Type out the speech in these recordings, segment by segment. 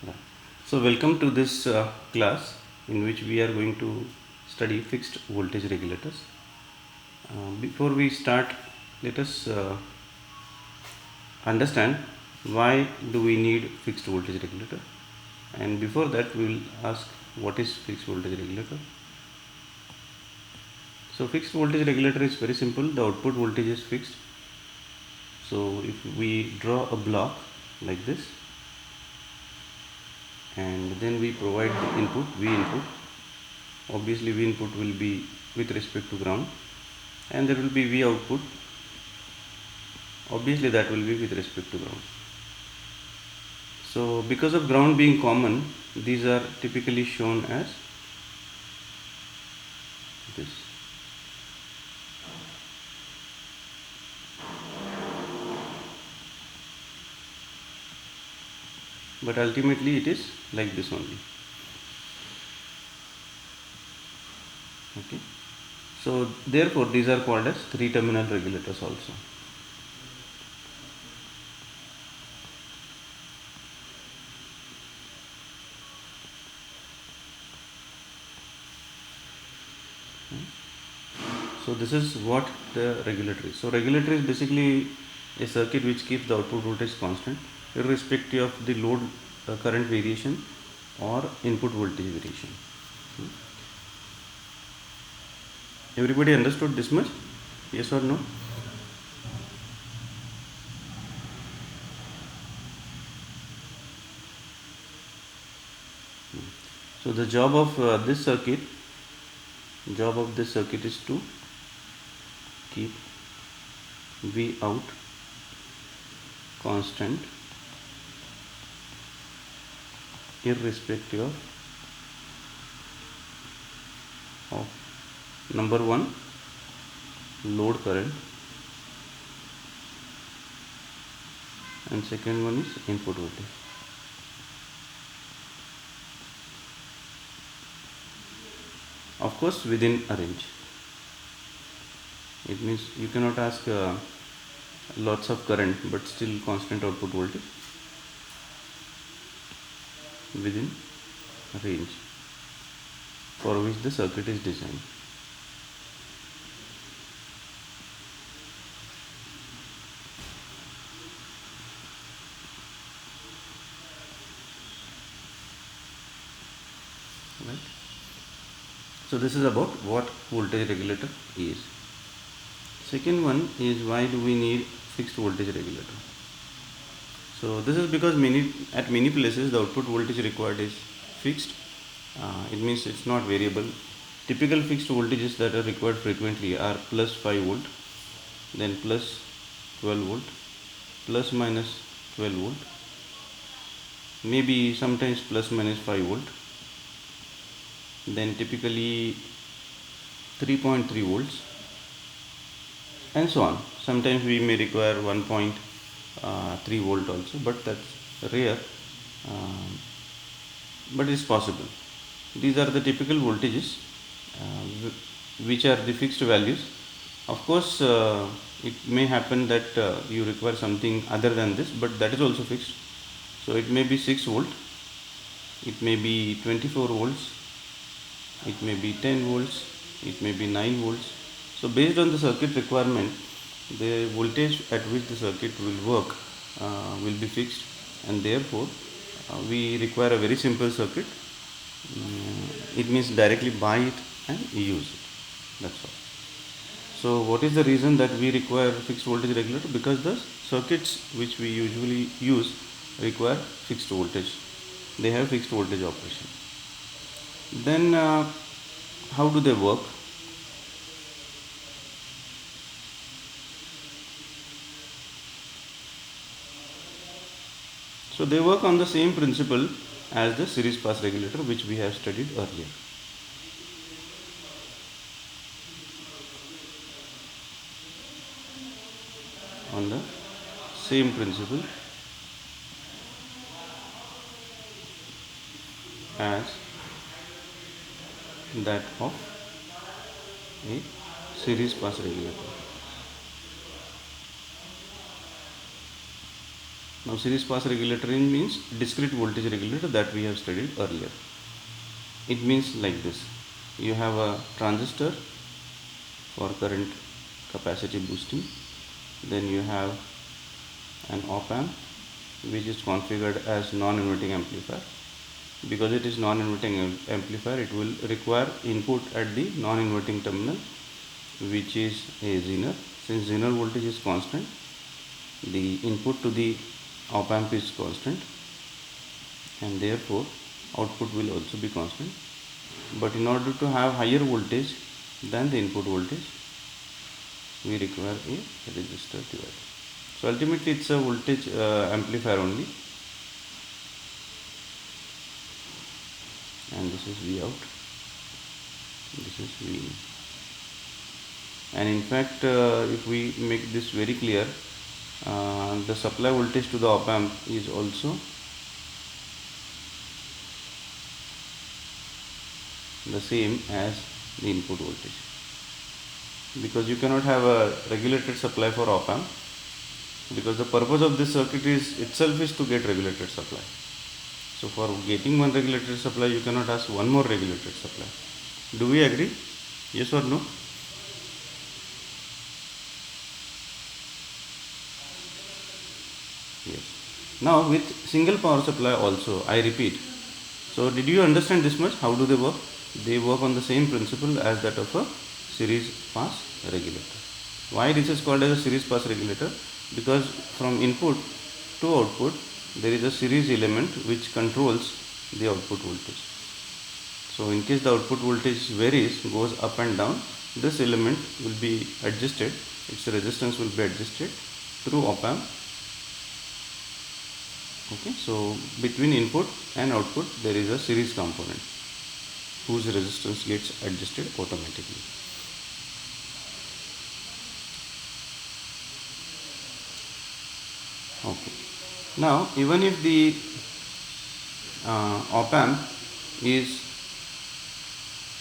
Yeah. So welcome to this class in which we are going to study fixed voltage regulators. Before we start, let us understand why do we need fixed voltage regulator, and before that we will ask what is fixed voltage regulator. So fixed voltage regulator is very simple. The output voltage is fixed. So if we draw a block like this, and then we provide the input V input. Obviously V input will be with respect to ground, and there will be V output. Obviously that will be with respect to ground. So because of ground being common, these are typically shown as this. But ultimately it is like this only. Okay. So therefore these are called as 3-terminal regulators also. So this is what the regulator is. So regulator is basically a circuit which keeps the output voltage constant irrespective of the load current variation or input voltage variation. Everybody understood this much? Yes or no? So the job of this circuit is to keep V out constant irrespective of number one, load current, and second one is input voltage. Of course within a range. It means you cannot ask lots of current but still constant output voltage. Within a range for which the circuit is designed. Right. So this is about what voltage regulator is. Second one is why do we need fixed voltage regulator. So this is because at many places the output voltage required is fixed. It means it's not variable. Typical fixed voltages that are required frequently are plus 5 volt, then plus 12 volt, plus minus 12 volt, maybe sometimes plus minus 5 volt, then typically 3.3 volts, and so on. Sometimes we may require 1.3 volt also, but that's rare, but it's possible. These are the typical voltages which are the fixed values. Of course it may happen that you require something other than this, but that is also fixed. So it may be 6 volt, it may be 24 volts, it may be 10 volts, it may be 9 volts. So based on the circuit requirement, the voltage at which the circuit will work will be fixed, and therefore we require a very simple circuit. It means directly buy it and use it. That's all. So what is the reason that we require fixed voltage regulator? Because the circuits which we usually use require fixed voltage. They have fixed voltage operation. Then how do they work? So they work on the same principle as the series pass regulator which we have studied earlier. On the same principle as that of a series pass regulator. Now series pass regulator means discrete voltage regulator that we have studied earlier. It means like this: you have a transistor for current capacity boosting, then you have an op amp which is configured as non-inverting amplifier. Because it is non-inverting amplifier, it will require input at the non-inverting terminal, which is a Zener. Since Zener voltage is constant, the input to the op amp is constant, and therefore output will also be constant. But in order to have higher voltage than the input voltage, we require a resistor divider. So ultimately it's a voltage amplifier only, and this is V out, this is V in. And in fact, if we make this very clear, the supply voltage to the op amp is also the same as the input voltage, because you cannot have a regulated supply for op amp, because the purpose of this circuit is itself is to get regulated supply. So for getting one regulated supply, you cannot ask one more regulated supply. Do we agree? Yes or no? Yes. Now with single power supply also, I repeat. So did you understand this much? How do they work? They work on the same principle as that of a series pass regulator. Why this is called as a series pass regulator? Because from input to output there is a series element which controls the output voltage. So in case the output voltage varies, goes up and down, this element will be adjusted, its resistance will be adjusted through op amp. Okay, so between input and output there is a series component whose resistance gets adjusted automatically. Okay. Now even if the op amp is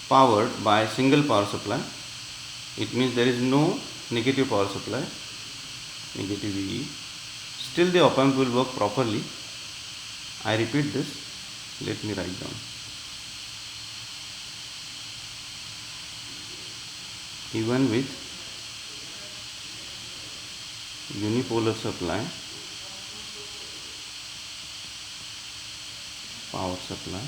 powered by single power supply, it means there is no negative power supply, negative VE, still the op amp will work properly. I repeat this, let me write down. Even with unipolar supply, power supply,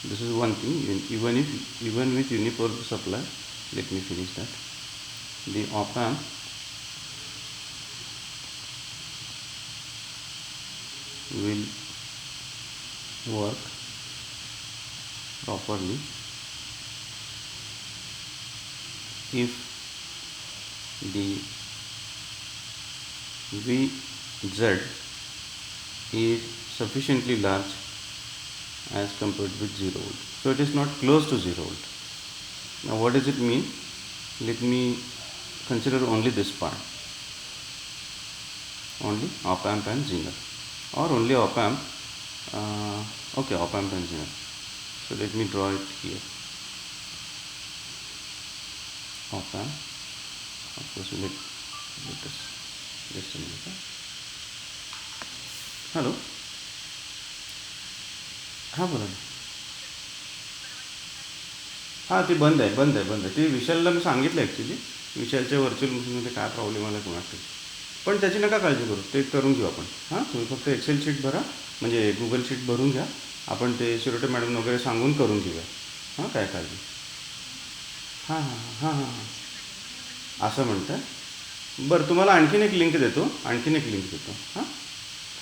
this is one thing. Even with unipolar supply, let me finish that, the op amp will work properly if the Vz is sufficiently large as compared with 0 volt. So it is not close to 0 volt. Now what does it mean? Let me consider only this part, only op amp and Zener, or only op amp, okay, op amp and Zener. So let me draw it here. Op amp, of course, let us just a minute. Hello. हां बोला ना. हां ते बंद आहे ते विशालला मी सांगितलं actually. विशालच्या virtual मशीनमध्ये काय प्रॉब्लेम आला कोणाकडे, पण त्याची नका काळजी करू, ते करून घेऊ आपण. हां, तुम्ही फक्त एक्सेल शीट भरा, म्हणजे गुगल शीट भरून घ्या, आपण ते शिरोटे मॅडम वगैरे सांगून करून घेऊया. हां, काय काळजी. हां हां हां हां हां असं म्हणतं आहे. बरं, तुम्हाला आणखीन एक लिंक देतो. हां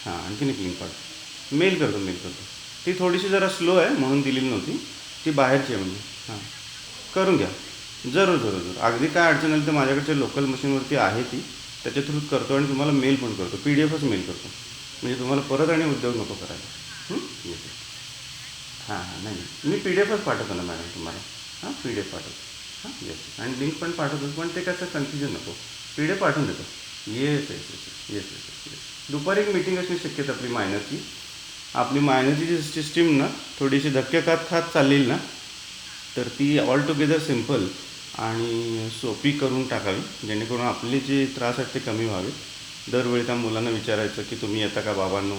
हां, आणखीन एक लिंक पाठवतो, मेल करतो. ती थोडीशी जरा स्लो आहे म्हणून दिलेली नव्हती, ती बाहेरची आहे म्हणजे. हां, करून घ्या. जरूर अगदी काय अडचण आली तर माझ्याकडच्या लोकल मशीनवरती आहे ती, त्याच्या थ्रूच करतो आणि तुम्हाला मेल पण करतो, PDF मेल करतो, म्हणजे तुम्हाला परत आणि उद्योग नको करायला. येते. हां नाही, मी PDF पाठवतो ना मॅडम तुम्हाला. हां, PDF पाठवतो. हां, येस, आणि लिंक पण पाठवतो, पण ते कसं कन्फ्युजन नको, PDF पाठवून देतो. येस. दुपारी एक मीटिंग असणे शक्यता आपली मायनरची जी सिस्टीम ना थोडीशी धक्के खात चाललेली ना, तर ती ऑल टुगेदर सिम्पल आणि सोपी करून टाकावी, जेणेकरून आपले जे त्रास आहेत ते कमी व्हावे. दरवेळी त्या मुलांना विचारायचं की तुम्ही येता का बाबांनो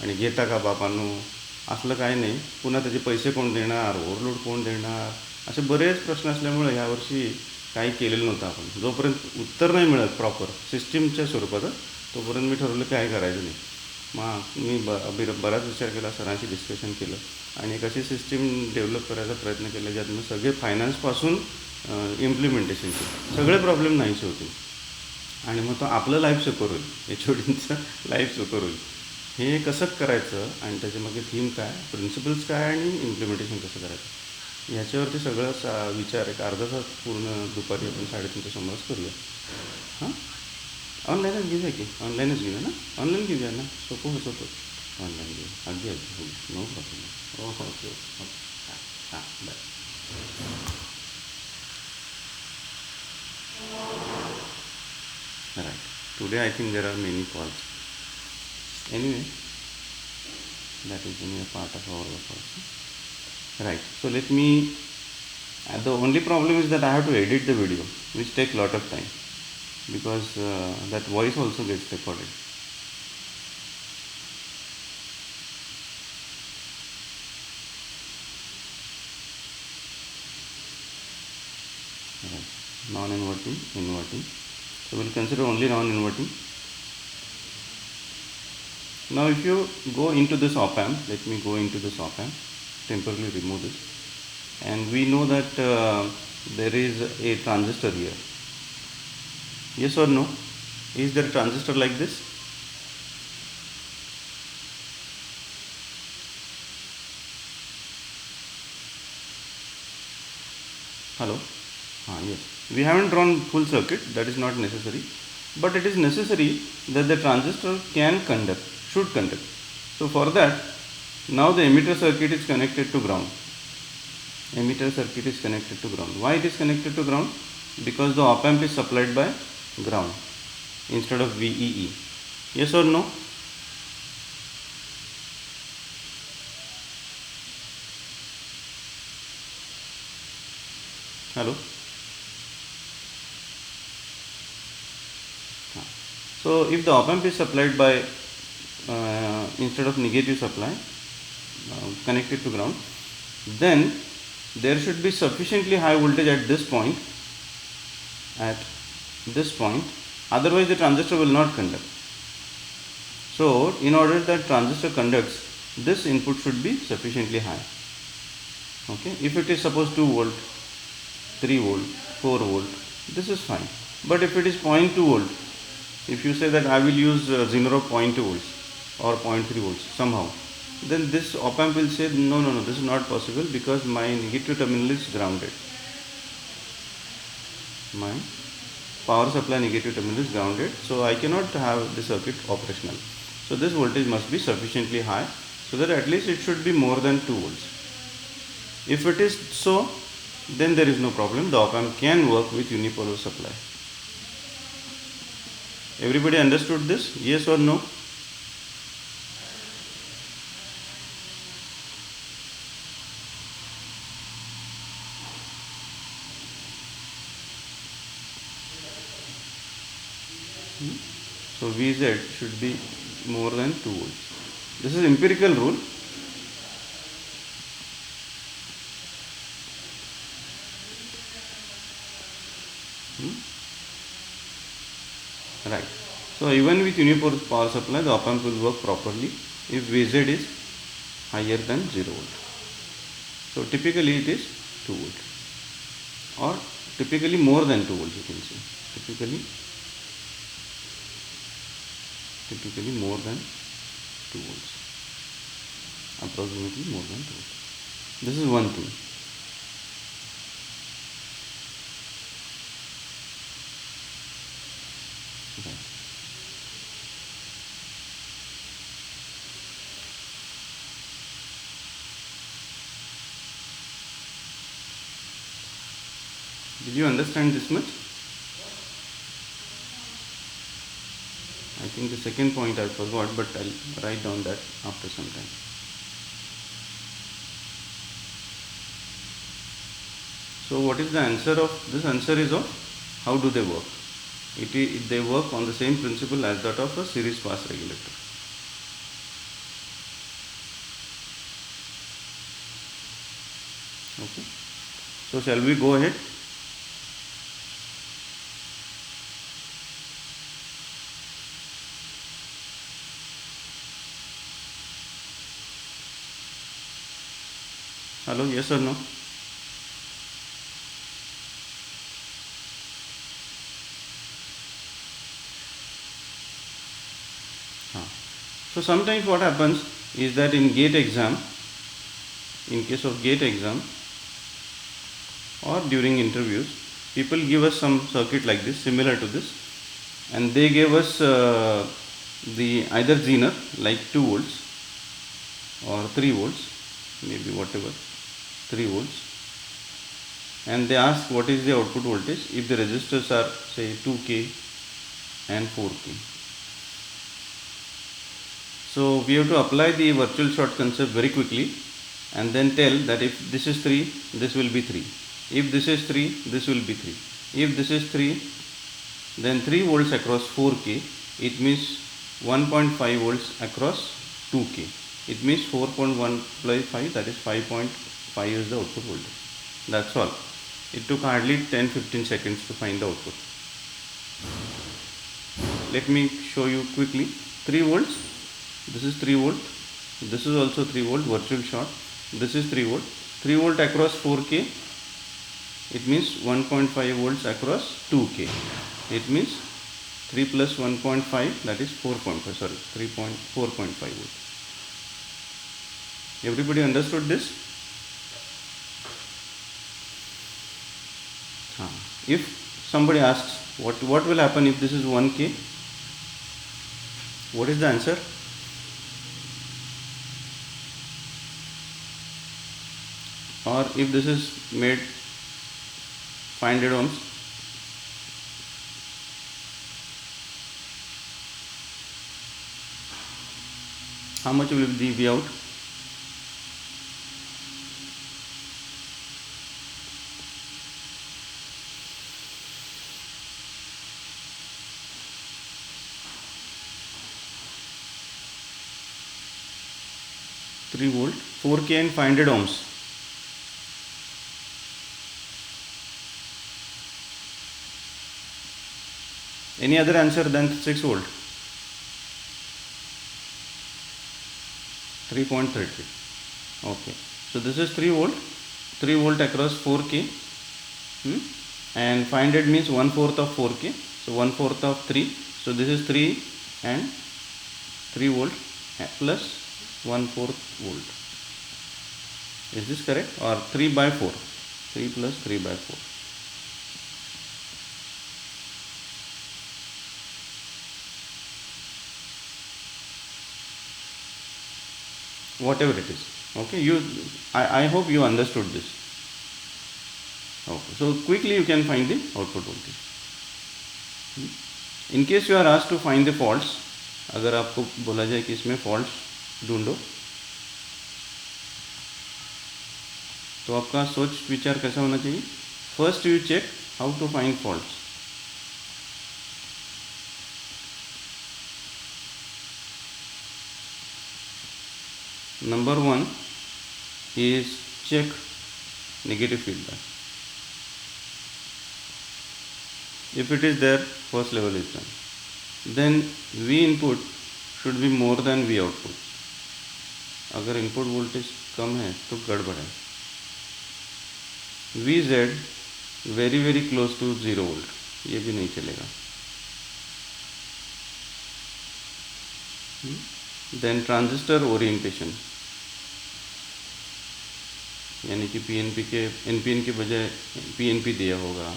आणि घेता का बाबांनो, असलं काही नाही. पुन्हा त्याचे पैसे कोण देणार, ओव्हरलोड कोण देणार, असे बरेच प्रश्न असल्यामुळे ह्यावर्षी काही केलेलं नव्हतं आपण. जोपर्यंत उत्तर नाही मिळत प्रॉपर सिस्टीमच्या स्वरूपात, तोपर्यंत मी ठरवलं काय करायचं नाही. मग मी बराच विचार केला, सरांशी डिस्कशन केलं आणि एक अशी सिस्टीम डेव्हलप करायचा प्रयत्न केला ज्यातून सगळे फायनान्सपासून इम्प्लिमेंटेशनचे सगळे प्रॉब्लेम नाहीसे होतील आणि मग तो आपलं लाईफ सिक्युअर होईल, एच ओ डींचं लाईफ सिक्युअर होईल. हे कसं करायचं आणि त्याच्यामागे थीम काय, प्रिन्सिपल्स काय आणि इम्प्लिमेंटेशन कसं करायचं, ह्याच्यावरती सगळं विचार एक अर्धा तास पूर्ण दुपारी आपण 3:30च्या सुमारास करूया. हां, ऑनलाईनच घेऊया की, ऑनलाईनच घेऊया ना, ऑनलाईन घेऊया ना, सोपं ऑनलाईन घेऊया. अगदी हो, no problem. Okay okay okay. हां हां, bye. Right. Today I think there are many calls. Anyway, that is only a part of our work also. Right. So let me. The only problem is that I have to edit the video, which takes a lot of time because that voice also gets recorded. Right. Non-inverting, inverting. So we'll consider only non-inverting. Now if you go into this op amp, let me go into this op amp, temporarily remove this, and we know that there is a transistor here. Yes or no? Is there a transistor like this? Hello? Yes. We haven't drawn full circuit, that is not necessary, but it is necessary that the transistor can conduct, should conduct. So for that, now the emitter circuit is connected to ground. Emitter circuit is connected to ground. Why it is connected to ground? Because the op amp is supplied by ground instead of VEE. Yes or no? Hello? So if the op amp is supplied by instead of negative supply connected to ground, then there should be sufficiently high voltage at this point, otherwise the transistor will not conduct. So in order that transistor conducts, this input should be sufficiently high. Okay, if it is suppose 2 volt, 3 volt, 4 volt, this is fine. But if it is 0.2 volt, if you say that I will use 0.2 volts or 0.3 volts somehow, then this op amp will say no, this is not possible because my negative terminal is grounded. My power supply negative terminal is grounded, so I cannot have the circuit operational. So this voltage must be sufficiently high so that at least it should be more than 2 volts. If it is so, then there is no problem. The op amp can work with unipolar supply. Everybody understood this? Yes or no? So Vz should be more than 2 volts. This is empirical rule. Right. So even with unipolar power supply, the op amp will work properly if Vz is higher than 0 volt. So typically it is 2 volt or typically more than 2 volts, you can say. Typically more than 2 volts. Approximately more than 2 volts. This is one thing. Right. Did you understand this much? I think the second point I forgot, but I'll write down that after some time. So what is the answer of this? Answer is of how do they work? They work on the same principle as that of a series pass regulator. Okay. So shall we go ahead? Hello, yes or no? So sometimes what happens is that in GATE exam, in case of GATE exam or during interviews, people give us some circuit like this, similar to this, and they gave us the either zener like 2 volts or 3 volts, maybe whatever, 3 volts, and they ask what is the output voltage if the resistors are say 2K and 4K. So we have to apply the virtual short concept very quickly and then tell that if this is 3, this will be 3. If this is 3, this will be 3. If this is 3, then 3 volts across 4K, it means 1.5 volts across 2K. It means 4.1 plus 5, that is 5.5 is the output voltage. That's all. It took hardly 10-15 seconds to find the output. Let me show you quickly. 3 volts, this is 3 volt, this is also 3 volt virtual short, this is 3 volt. 3 volt across 4K, it means 1.5 volts across 2K. It means 3 plus 1.5, that is 4.5, sorry, 4.5 volts. Everybody understood this? If somebody asks what will happen if this is 1K, what is the answer? Or if this is made 500 ohms, how much will the V out? Three volt, 4K and 500 ohms. Any other answer than 6 volt? 3.33. Okay. So this is 3 volt. 3 volt across 4K. And 500 means 1/4 of 4K. So 1/4 of 3. So this is 3 and 3 volt plus 1/4 volt. Is this correct? Or 3 by 4? 3 plus 3 by 4. Whatever it is. Okay, I hope you understood this. Okay, so quickly you can find the output voltage. In case you are asked to find the faults, अगर आपको बोला जाए कि इसमें faults ढूंढो, तो आपका सोच विचार कैसा होना चाहिए? First you check how to find faults. Number 1 is check negative feedback. If it is there, first level is done. Then V input should be more than V output. अगर इनपुट वोल्टेज कम है तो गड़बड़ है. VZ very close to 0 volt, ये भी नहीं चलेगा. Then transistor orientation, यानी कि PNP के NPN के बजाय PNP दिया होगा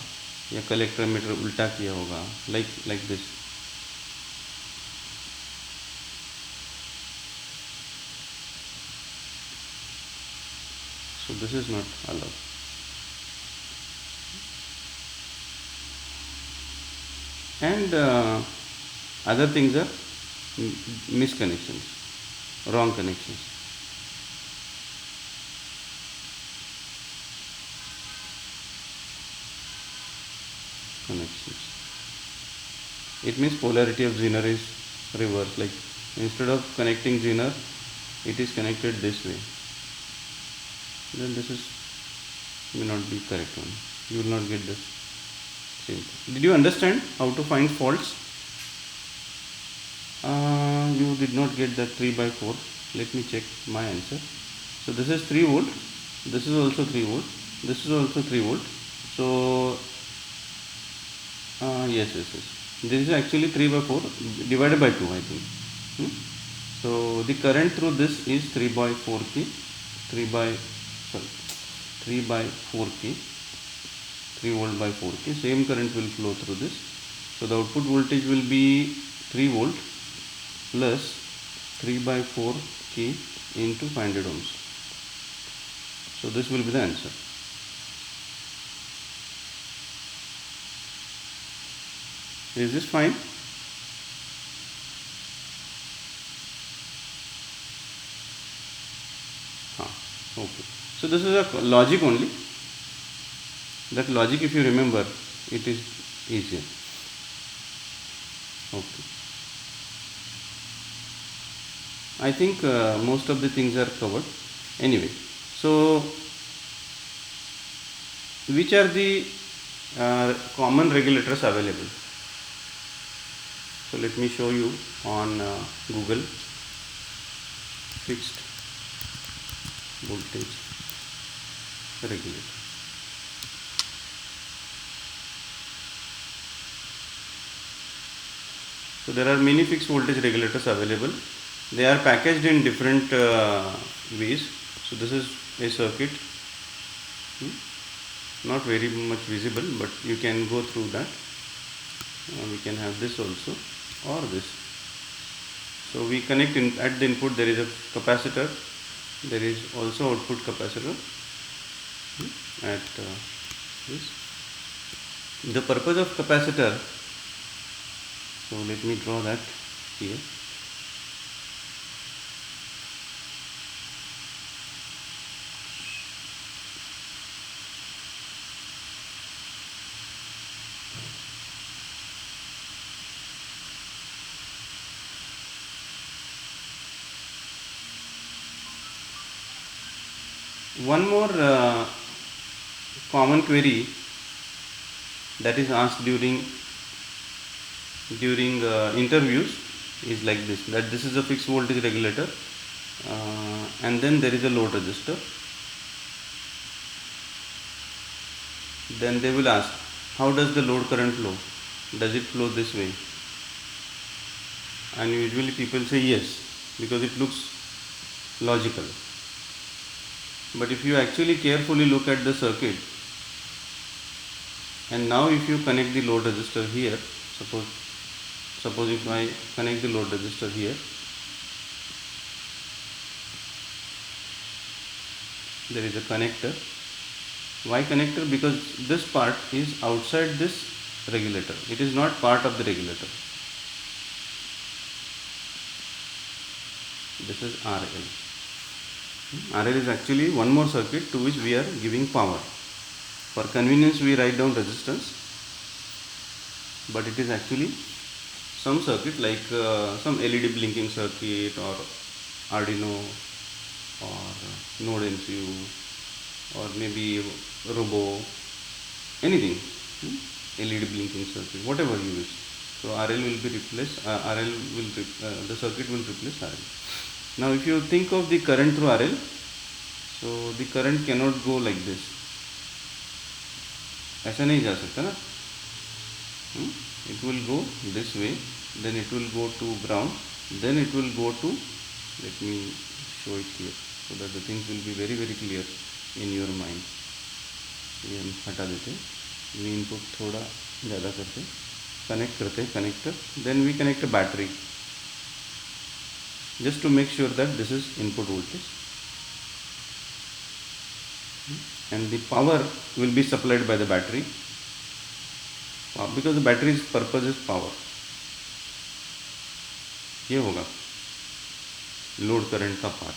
या कलेक्टर मीटर उल्टा किया होगा, like this. So this is not allowed. And other things are misconnections, wrong connections. connections. It means polarity of zener is reverse, like instead of connecting zener, it is connected this way. Then this is may not be correct one. You will not get this same thing. Did you understand how to find faults? You did not get that 3 by 4. Let me check my answer. So this is 3 volt. This is also 3 volt. This is also 3 volt. So yes. This is actually 3 by 4 divided by 2, I think. So the current through this is 3 by 4 k, 3 by 4 k, 3 volt by 4 k. Same current will flow through this. So the output voltage will be 3 volt plus 3 by 4 k into 500 ohms. So this will be the answer. Is this fine? Okay. So this is a logic only. That logic, if you remember, it is easier. Okay. I think most of the things are covered. Anyway, so which are the common regulators available? So let me show you on Google. Fixed voltage regulator. So there are many fixed voltage regulators available. They are packaged in different ways. So this is a circuit, not very much visible, but you can go through that. We can have this also or this. So we connect at the input there is a capacitor, there is also output capacitor at this. The purpose of capacitor, so let me draw that here. One more common query that is asked during interviews is like this, that this is a fixed voltage regulator and then there is a load resistor. Then they will ask, how does the load current flow? Does it flow this way? And usually people say yes, because it looks logical. But if you actually carefully look at the circuit, and now if you connect the load resistor here, suppose if I connect the load resistor here, there is a connector. Why connector? Because this part is outside this regulator. It is not part of the regulator. This is RL. RL is actually one more circuit to which we are giving power. For convenience we write down resistance, but it is actually some circuit like some LED blinking circuit or Arduino or Node MCU or maybe Robo, anything, LED blinking circuit, whatever you use. So RL will be replaced, the circuit will replace RL. Now if you think of the current through RL, so the current cannot go like this. ऐसा नहीं जा सकता ना. It will go this way, then it will go to ground, then it will go to, let me show it here so that the things will be very clear in your mind. ये हम हटा देते हैं, we input थोड़ा ज़्यादा करते, connect करते हैं connector, then we connect a battery just to make sure that this is input voltage, and the power will be supplied by the battery because the battery's purpose is power. ये होगा load current का path.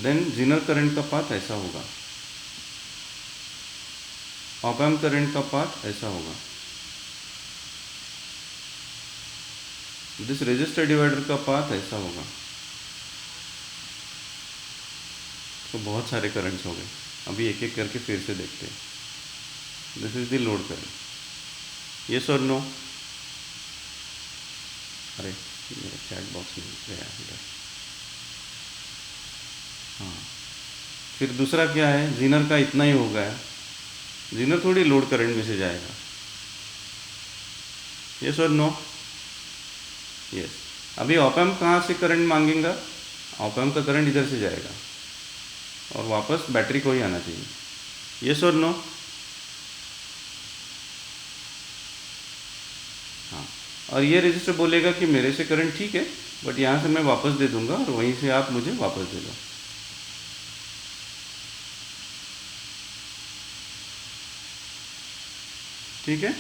Then Jenner current का path ऐसा होगा. Op amp current का path ऐसा होगा, this resistor divider का पाथ ऐसा होगा। तो बहुत सारे करंट्स हो गए, अभी एक एक करके फिर से देखते हैं। This is the load current, yes और नो? अरे मेरा चैट बॉक्स में गया इधर। हाँ, फिर दूसरा क्या है, जीनर का इतना ही हो गया, जीनर थोड़ी लोड करंट में से जाएगा, यस और नो? यस। अभी ऑप एम्प कहाँ से करंट मांगेगा, ऑप एम्प का करंट इधर से जाएगा और वापस बैटरी को ही आना चाहिए, यस और नो? हाँ, और ये रजिस्टर बोलेगा कि मेरे से करंट ठीक है, बट यहाँ से मैं वापस दे दूंगा और वहीं से आप मुझे वापस दे दो। ठीक है,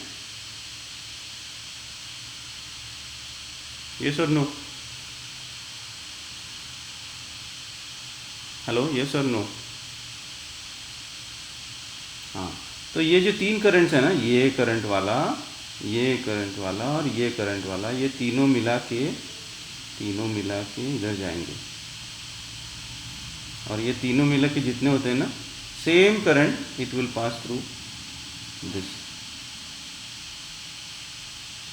यस और नो? हेलो, यस और नो? हाँ, तो ये जो तीन करंट्स है ना, ये करंट वाला, ये करंट वाला और ये करंट वाला, ये तीनों मिला के इधर जाएंगे, और ये तीनों मिला के जितने होते हैं ना, same current it will pass through this.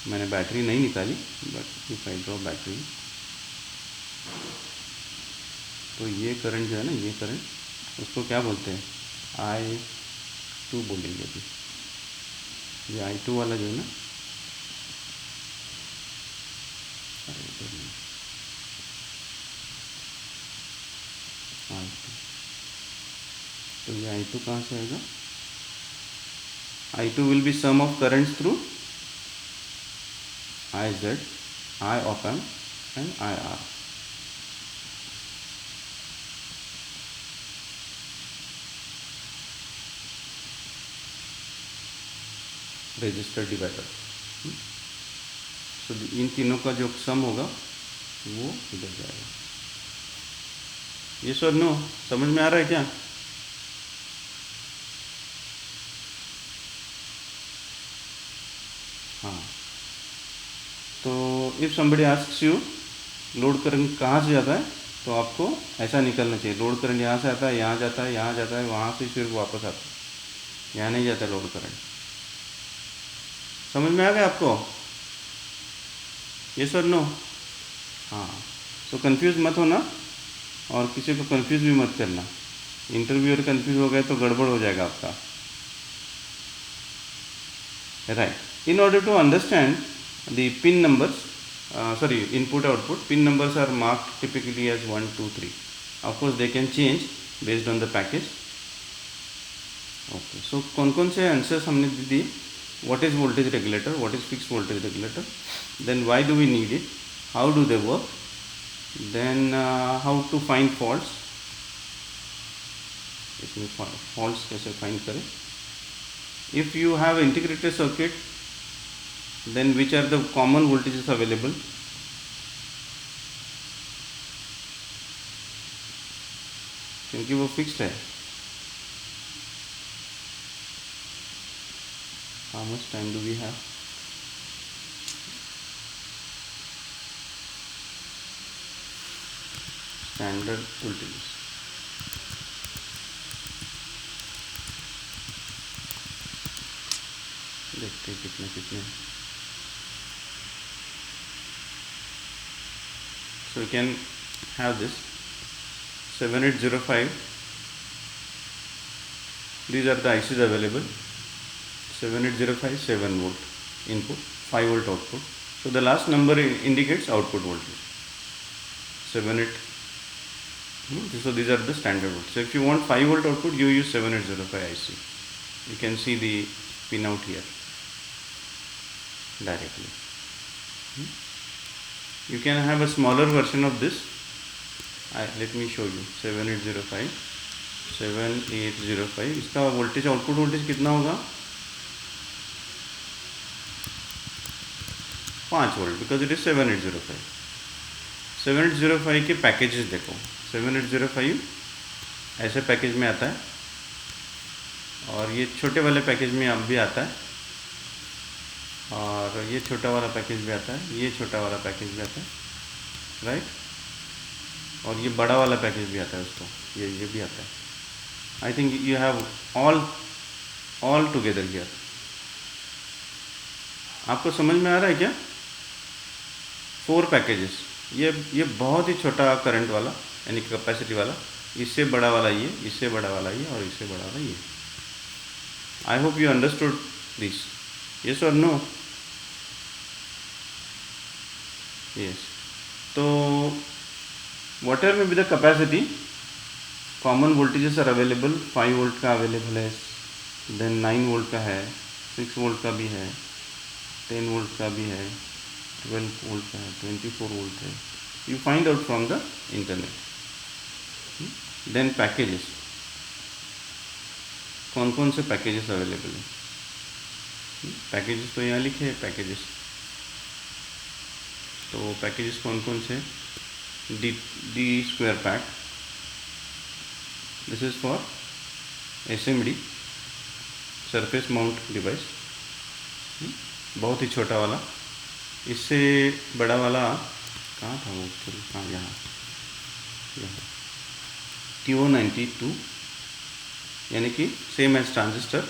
मैंने बैटरी नहीं निकाली, but if I draw battery, तो ये करंट जो है ना, ये करंट उसको क्या बोलते हैं, I2 बोलेंगे अभी। ये I2 वाला जो है ना, अरे इधर नहीं, I2, तो ये I2 कहाँ से आएगा, I2 will be some of currents through IZ, I op amp and IR। Register divider, तो इन तीनों का जो सम होगा वो इधर जाएगा, ये सर नो? समझ में आ रहा है क्या? हाँ, तो if somebody asks you load current कहाँ से जाता है, तो आपको ऐसा निकलना चाहिए, लोड करंट यहाँ से आता है, यहाँ जाता है, यहाँ जाता है, वहाँ से फिर वापस आता है, यहाँ नहीं जाता लोड करंट। समझ में आ गया आपको, ये सर नो? हाँ, तो कंफ्यूज मत होना और किसी को कंफ्यूज भी मत करना, इंटरव्यूअर कंफ्यूज हो गए तो गड़बड़ हो जाएगा आपका, right. In order to understand the pin numbers, sorry, input output pin numbers are marked typically as 1 2 3, of course they can change based on the package। okay, so कौन कौन से आंसर्स हमने दे दिए, what is voltage regulator, what is fixed voltage regulator, then why do we need it, how do they work, then how to find faults, इसमें faults कैसे find करें, if you have integrated circuit then which are the common voltages available, क्योंकि वो fixed है। how much time do we have, standard voltages, देखते हैं कितने कितने। So we can have this 7805, these are the ICs available, 7805 7 volt input, 5 volt output, so the last number indicates output voltage 78, so these are the standard volts. So if you want 5 volt output, you use 7805 IC, you can see the pin out here directly. You can have a smaller version of this, let me show you, 7805 7805, इसका voltage output voltage कितना होगा, 5 volt, because it is 7805। 7805 के packages देखो, 7805 ऐसे package में आता है, और ये छोटे वाले पैकेज में अब भी आता है, और ये छोटा वाला पैकेज भी आता है, ये छोटा वाला पैकेज भी आता है, राइट। और ये बड़ा वाला पैकेज भी आता है उसको, ये भी आता है। I think you have all together here. आपको समझ में आ रहा है क्या? 4 पैकेजेस। ये बहुत ही छोटा करंट वाला यानी कैपेसिटी वाला, इससे बड़ा वाला ये, इससे बड़ा वाला ये, और इससे बड़ा वाला ये। I hope you understood this, yes और नो? यस। तो whatever may be the capacity, common voltages are available. 5 volt का अवेलेबल है, देन 9 वोल्ट का है, 6 वोल्ट का भी है, 10 वोल्ट का भी है, 12 वोल्ट का है, 24 वोल्ट है। You find out from the internet. Then packages, कौन कौन से पैकेजेस अवेलेबल है? पैकेजेस तो यहाँ लिखे हैं पैकेजेस। तो पैकेजेस कौन कौन से? D square pack, this is for SMD, surface mount device, बहुत ही छोटा वाला। इससे बड़ा वाला कहाँ था वो? हाँ, यहाँ TO92, यानी कि सेम एज ट्रांजिस्टर,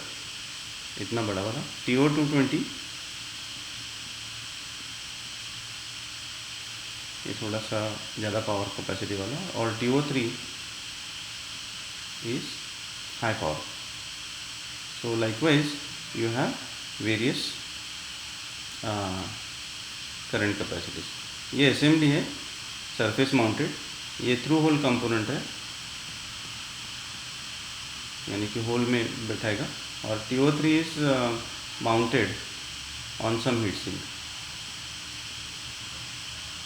इतना बड़ा वाला। TO220, ये थोड़ा सा ज़्यादा पावर कैपेसिटी वाला। और TO3 is high power. So likewise you have various current capacities. ये SMD है, सरफेस माउंटेड, ये थ्रू होल कंपोनेंट है, यानी कि होल में बैठाएगा। और TO3 is mounted on some heat sink,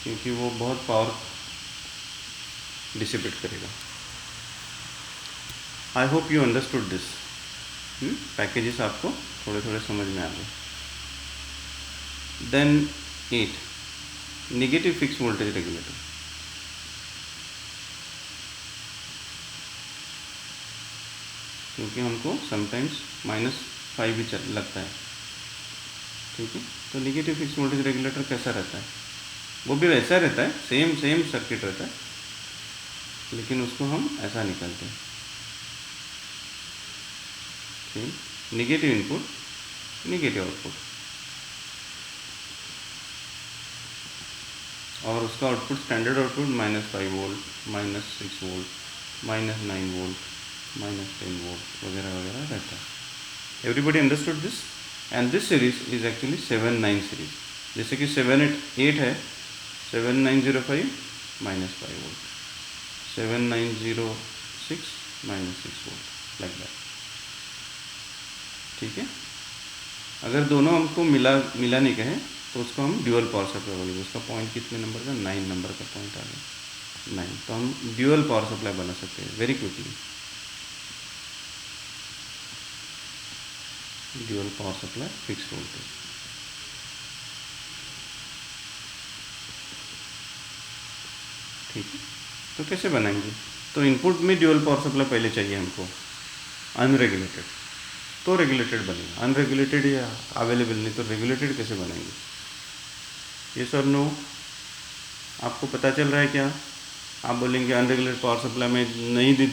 क्योंकि वो बहुत पावर डिसिपेट करेगा। I hope you understood this. Packages आपको थोड़े थोड़े समझ में आ गए। Then 8, negative fix voltage regulator. क्योंकि हमको समटाइम्स -5 भी लगता है, ठीक है। तो नेगेटिव फिक्स वोल्टेज रेगुलेटर कैसा रहता है? वो भी वैसा रहता है, सेम सर्किट रहता है, लेकिन उसको हम ऐसा निकालते हैं, ठीक। नेगेटिव इनपुट, नेगेटिव आउटपुट, और उसका output standard output -5 volt, -6 volt, -9 volt, -10 volt वगैरह वगैरह रहता है। Everybody understood this? And this series is actually 7-9 series. जैसे कि 7-8 है, 7905 -5 वोल्ट, 7906 -6 वोल्ट, लाइक दैट, ठीक है। अगर दोनों हमको मिलाने के हैं तो उसको हम ड्यूअल पावर सप्लाई बोलेंगे। उसका पॉइंट कितने नंबर का? 9 नंबर का पॉइंट आ गया, 9। तो हम ड्यूअल पावर सप्लाई बना सकते हैं very quickly. Dual power supply fix voltage, ठीक है। तो कैसे बनाएंगे? तो इनपुट में ड्यूअल पावर सप्लाई पहले चाहिए हमको, अनरेगुलेटेड, तो रेगुलेटेड बनेगा। अनरेगुलेटेड या अवेलेबल नहीं, तो रेगुलेटेड कैसे बनाएंगे? ये सर नो, आपको पता चल रहा है क्या? आप बोलेंगे अनरेगुलेटेड पावर सप्लाई मैं नहीं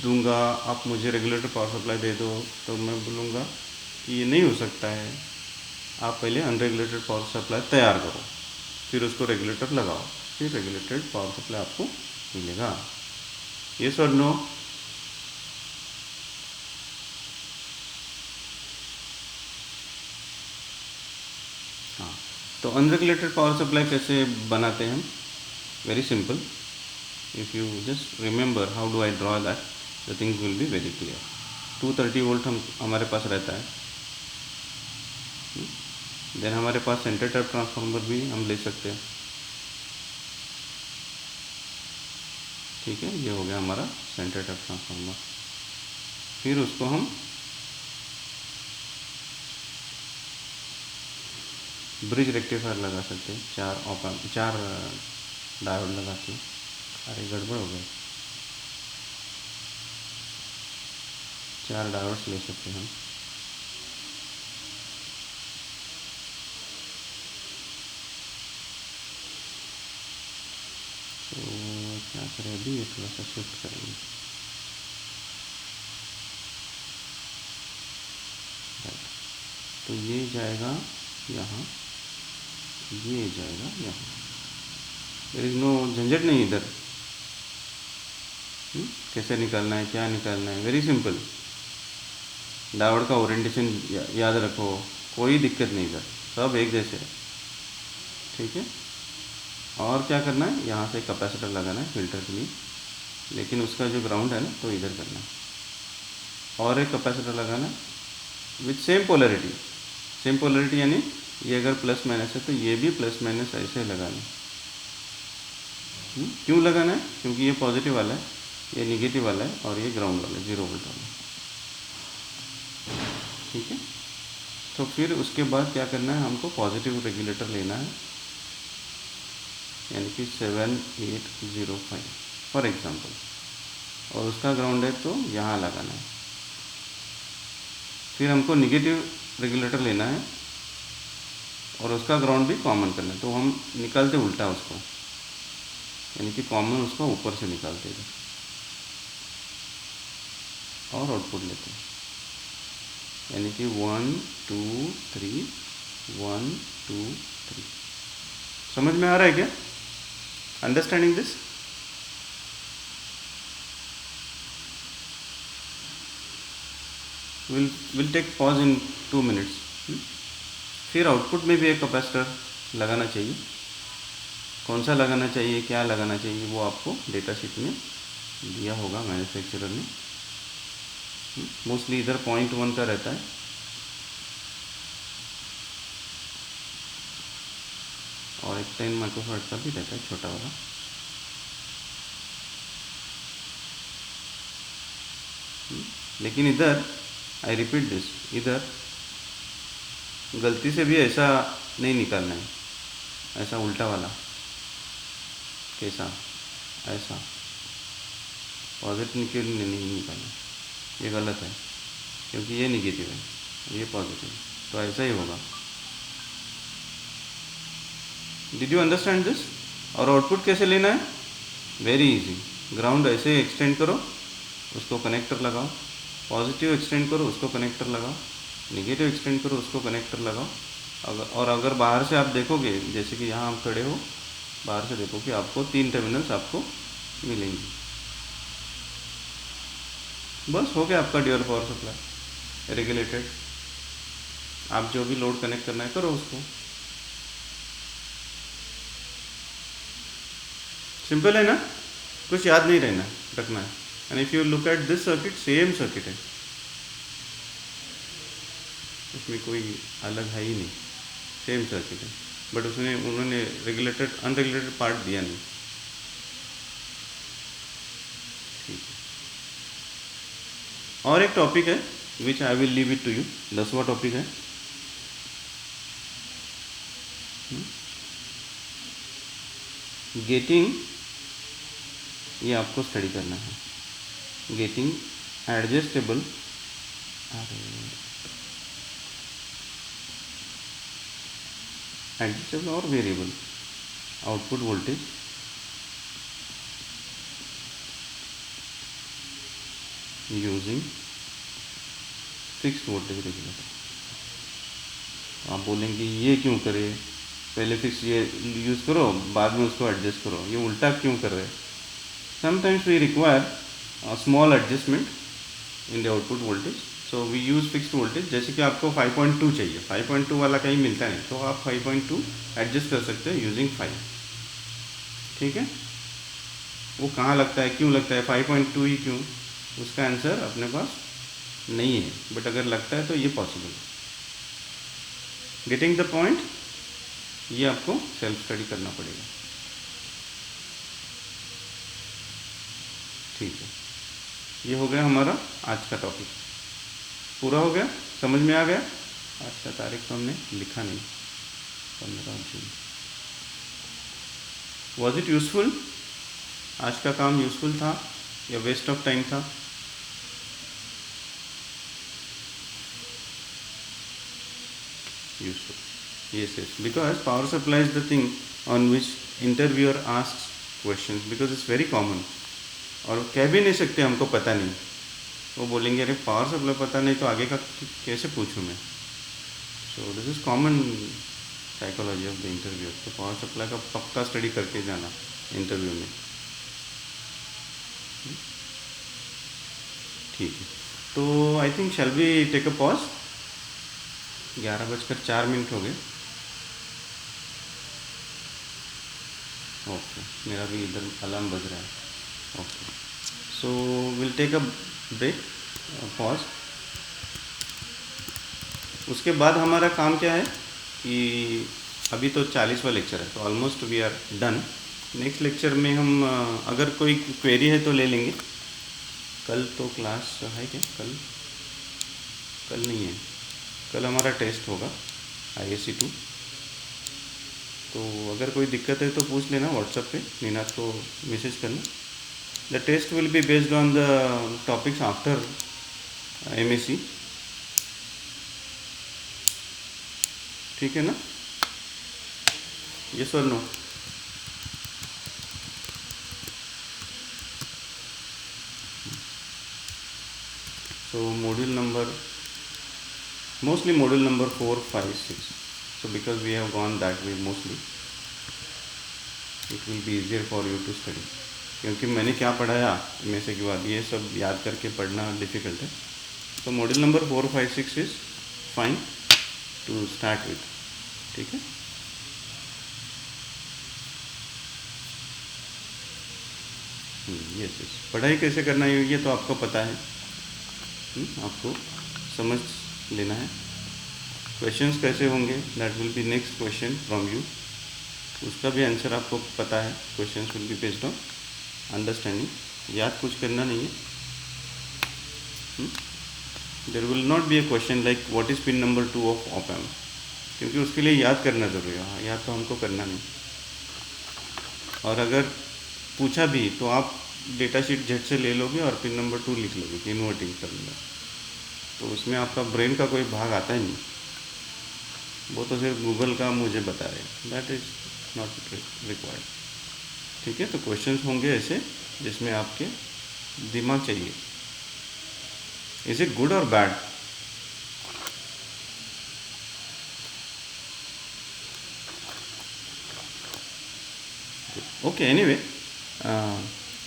दूंगा, आप मुझे रेगुलेटेड पावर सप्लाई दे दो, तो मैं बोलूँगा कि ये नहीं हो सकता है। आप पहले अनरेगुलेटेड पावर सप्लाई तैयार करो, फिर उसको रेगुलेटर लगाओ, फिर रेगुलेटेड पावर सप्लाई आपको मिलेगा। ये सर नो? हाँ, तो अनरेगुलेटेड पावर सप्लाई कैसे बनाते हैं हम? Very simple, if you just remember how do I draw that, the things will be very clear. 230 volt हमारे पास रहता है। देन हमारे पास सेंटर टैप ट्रांसफार्मर भी हम ले सकते हैं, ठीक है। ये हो गया हमारा सेंटर टैप ट्रांसफार्मर। फिर उसको हम ब्रिज रेक्टिफायर लगा सकते हैं, 4 डायोड लगा के। अरे गड़बड़ हो गया, 4 डायोड्स ले सकते हैं हम। तो क्या करें अभी, ये थोड़ा सा शिफ्ट करेंगे। राइट, तो ये जाएगा यहाँ, ये जाएगा यहाँ। देयर इज़ नो झंझट नहीं इधर। कैसे निकालना है, क्या निकालना है, वेरी सिंपल। डायोड का ओरिएंटेशन याद रखो, कोई दिक्कत नहीं इधर, सब एक जैसे है। ठीक है, और क्या करना है, यहाँ से कैपेसिटर लगाना है फिल्टर के लिए, लेकिन उसका जो ग्राउंड है ना तो इधर करना है, और एक कैपेसिटर लगाना है with same polarity. Same polarity यानी ये अगर प्लस माइनस है तो ये भी प्लस माइनस ऐसे लगाना है। क्यों लगाना है, क्योंकि ये पॉजिटिव वाला है, ये निगेटिव वाला है, और ये ग्राउंड वाला है, 0 वोल्ट वाला है। ठीक है, तो फिर उसके बाद क्या करना है, हमको पॉजिटिव रेगुलेटर लेना है, यानी कि 7805 फॉर एग्जांपल, और उसका ग्राउंड है तो यहाँ लगाना है। फिर हमको निगेटिव रेगुलेटर लेना है और उसका ग्राउंड भी कॉमन करना है, तो हम निकालते उल्टा उसको, यानी कि कॉमन उसको ऊपर से निकालते हैं और आउटपुट लेते हैं, यानी कि 1 2 3 1 2 3। समझ में आ रहा है क्या, understanding this? Will take pause in 2 minutes. फिर आउटपुट में भी एक कैपेसिटर लगाना चाहिए। कौन सा लगाना चाहिए, क्या लगाना चाहिए, वो आपको डेटा शीट में दिया होगा मैन्युफैक्चरर ने। मोस्टली इधर 0.1 का रहता है, और एक 10 माइक्रोफैराड का भी रहता है, छोटा वाला। लेकिन इधर आई रिपीट दिस, इधर गलती से भी ऐसा नहीं निकालना है, ऐसा उल्टा वाला। कैसा, ऐसा पॉजिटिव नहीं निकालना, ये गलत है, क्योंकि ये निगेटिव है, ये पॉजिटिव, तो ऐसा ही होगा। Did you understand this? और आउटपुट कैसे लेना है, वेरी इजी। ग्राउंड ऐसे एक्सटेंड करो, उसको कनेक्टर लगाओ, पॉजिटिव एक्सटेंड करो, उसको कनेक्टर लगाओ, निगेटिव एक्सटेंड करो, उसको कनेक्टर लगाओ। और अगर बाहर से आप देखोगे, जैसे कि यहाँ आप खड़े हो, बाहर से देखो कि आपको 3 टर्मिनल्स आपको मिलेंगे। बस हो गया आपका ड्यूअल पावर सप्लाई रेगुलेटेड। आप जो भी लोड कनेक्ट करना है करो उसको। सिंपल है ना, कुछ याद नहीं रहना रखना है। And if you look at this circuit, same circuit है, उसमें कोई अलग है ही नहीं, सेम सर्किट है, बट उसमें उन्होंने रेगुलेटेड अनरेगुलेटेड पार्ट दिया नहीं। ठीक है, और एक टॉपिक है which I will leave it to you. 10वां टॉपिक है गेटिंग, ये आपको स्टडी करना है। गेटिंग एडजस्टेबल और variable output voltage using fixed voltage regulator. आप बोलेंगे ये क्यों करे, पहले फिक्स ये यूज़ करो, बाद में उसको एडजस्ट करो, ये उल्टा क्यों कर रहे हैं? Sometimes we require small adjustment in the output voltage, so we use fixed voltage. जैसे कि आपको 5.2 चाहिए, 5.2 वाला कहीं मिलता नहीं, तो आप 5.2 एडजस्ट कर सकते हैं यूजिंग 5। ठीक है, वो कहाँ लगता है, क्यों लगता है 5.2 ही क्यों, उसका आंसर अपने पास नहीं है, बट अगर लगता है तो ये पॉसिबल है। गेटिंग द पॉइंट, ये आपको सेल्फ स्टडी करना पड़ेगा। ठीक है, ये हो गया हमारा आज का टॉपिक, पूरा हो गया, समझ में आ गया। आज का तारीख तो हमने लिखा नहीं, 15 जून। Was it useful? आज का काम यूज़फुल था या वेस्ट ऑफ टाइम था? Yes, yes. Because power supply is the thing on which interviewer asks questions because it's very common. और कह भी नहीं सकते हमको पता नहीं, वो बोलेंगे अरे पावर सप्लाई पता नहीं तो आगे का कैसे पूछूँ मैं. So this is common psychology of the interview. तो पावर सप्लाई का पक्का स्टडी करके जाना इंटरव्यू में. ठीक है, तो I think shall be take a pause. 11:04 हो गए. ओके, मेरा भी इधर अलार्म बज रहा है. Okay, so will take a break, pause. उसके बाद हमारा काम क्या है कि अभी तो 40वां लेक्चर है, तो almost we are done. Next lecture में हम अगर कोई क्वेरी है तो ले लेंगे. कल तो क्लास है क्या? कल नहीं है. कल हमारा टेस्ट होगा ISC 2. तो अगर कोई दिक्कत है तो पूछ लेना व्हाट्सएप पे, नीनाद को मैसेज करना. The test will be based on the topics after MSc. ठीक है ना? यस और no? So module number, mostly module number 4, 5, 6. So because we have gone that way mostly, it will be easier for you to study. क्योंकि मैंने क्या पढ़ाया MSc के बाद ये सब याद करके पढ़ना डिफ़िकल्ट है. तो module number 4, 5, 6 is fine to start with. ठीक है. Yes yes. पढ़ाई कैसे करना है ये तो आपको पता है. आपको समझ लेना है. क्वेश्चंस कैसे होंगे, that will be next question from you. उसका भी आंसर आपको पता है. Questions will be based on understanding. याद कुछ करना नहीं है. There will not be a question like what is pin number 2 of op amp, क्योंकि उसके लिए याद करना ज़रूरी है. हाँ, याद तो हमको करना नहीं. और अगर पूछा भी तो आप डेटा शीट झट से ले लोगे और पिन नंबर 2 लिख लोगे कि इन्वर्टिंग टर्मिनल. तो उसमें आपका ब्रेन का कोई भाग आता ही नहीं. वो तो सिर्फ गूगल का मुझे बता रहे. That is not required. ठीक है. तो क्वेश्चंस होंगे ऐसे जिसमें आपके दिमाग चाहिए. इज इट गुड और bad? Okay, anyway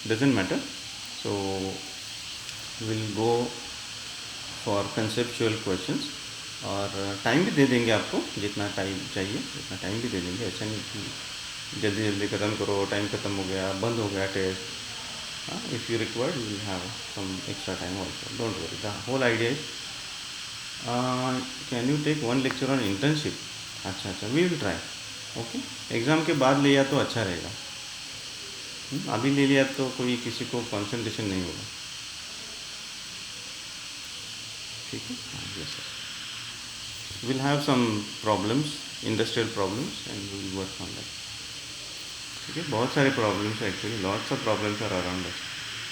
doesn't matter. So we'll go for conceptual questions. और टाइम भी दे देंगे आपको, जितना टाइम चाहिए उतना टाइम भी दे देंगे. ऐसा नहीं कि जल्दी जल्दी ख़त्म करो, टाइम ख़त्म हो गया, बंद हो गया test. If you required we will have some extra time also. Don't worry. The whole idea is can you take 1 lecture on internship. अच्छा, we will try. Okay, exam के बाद लिया तो अच्छा रहेगा. अभी ले लिया तो कोई किसी को कंसंट्रेशन नहीं होगा. ठीक है. Yes sir. Will have some problems, industrial problems, and we will work on that. ठीक है. बहुत सारे प्रॉब्लम्स है actually. Lots of problems are around us.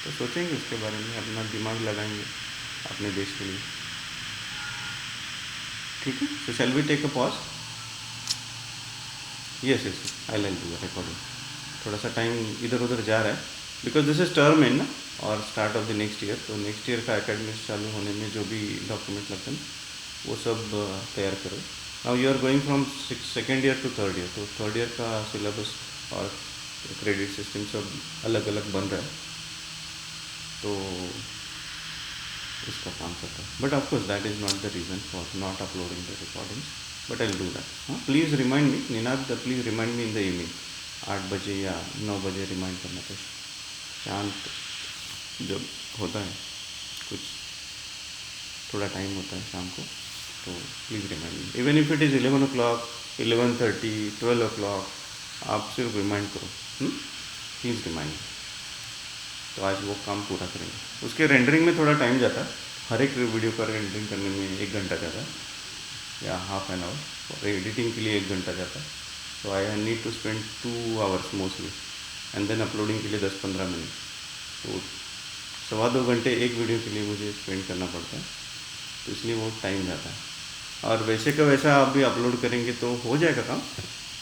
तो सोचेंगे उसके बारे में, अपना दिमाग लगाएंगे अपने देश के लिए. ठीक है. So shall we take a pause? Yes yes, I like do the recording. थोड़ा सा टाइम इधर उधर जा रहा है because this is term end ना, और start of the next year. तो नेक्स्ट ईयर का एकेडमिक्स चालू होने में जो भी डॉक्यूमेंट लगते हैं वो सब तैयार करो. Now you are going from second year to third year. तो थर्ड ईयर का सिलेबस और क्रेडिट सिस्टम सब अलग अलग बन रहा है. तो इसका काम करता है. But of course that is not the reason for not uploading the recordings. But I will do that. हाँ, please remind me Ninad, please remind me in the evening. 8 बजे या 9 बजे रिमाइंड करना चाहिए. शांत जब होता है, कुछ थोड़ा टाइम होता है शाम को, तो please remind me. Even if it is 11 o'clock, 11:30, 12 o'clock, आप सिर्फ रिमाइंड करो. Please remind. तो आज वो काम पूरा करेंगे. उसके रेंडरिंग में थोड़ा टाइम जाता है. हर एक वीडियो का रेंडरिंग करने में 1 घंटा जाता है या हाफ एन आवर. और एडिटिंग के लिए 1 घंटा जाता है. So I need to spend 2 hours mostly, and then uploading के लिए 10-15 मिनट. तो 1.25 घंटे एक वीडियो के लिए मुझे स्पेंड करना पड़ता है. तो इसलिए वो टाइम जाता है. और वैसे का वैसा आप भी अपलोड करेंगे तो हो जाएगा काम,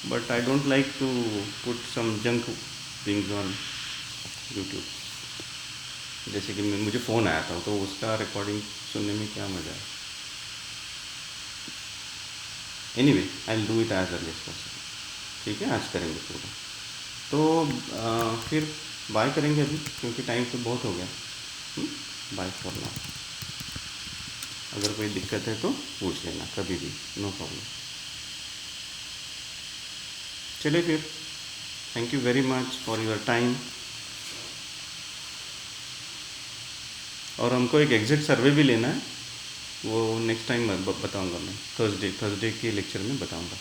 but I don't like to put some junk things on YouTube. जैसे कि मुझे फ़ोन आया था तो उसका रिकॉर्डिंग सुनने में क्या मज़ा है। Anyway I will do it as early as possible. ठीक है, आज करेंगे पूरा। तो फिर बाय करेंगे अभी, क्योंकि टाइम तो बहुत हो गया। Bye for now. अगर कोई दिक्कत है तो पूछ लेना कभी भी, नो प्रॉब्लम। चलिए फिर, thank you very much for your time. और हमको एक एग्जिट सर्वे भी लेना है, वो नेक्स्ट टाइम बताऊंगा मैं, थर्सडे के लेक्चर में बताऊंगा।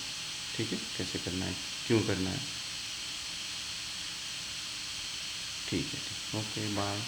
ठीक है, कैसे करना है, क्यों करना है। ठीक है, ठीक, ओके, बाय।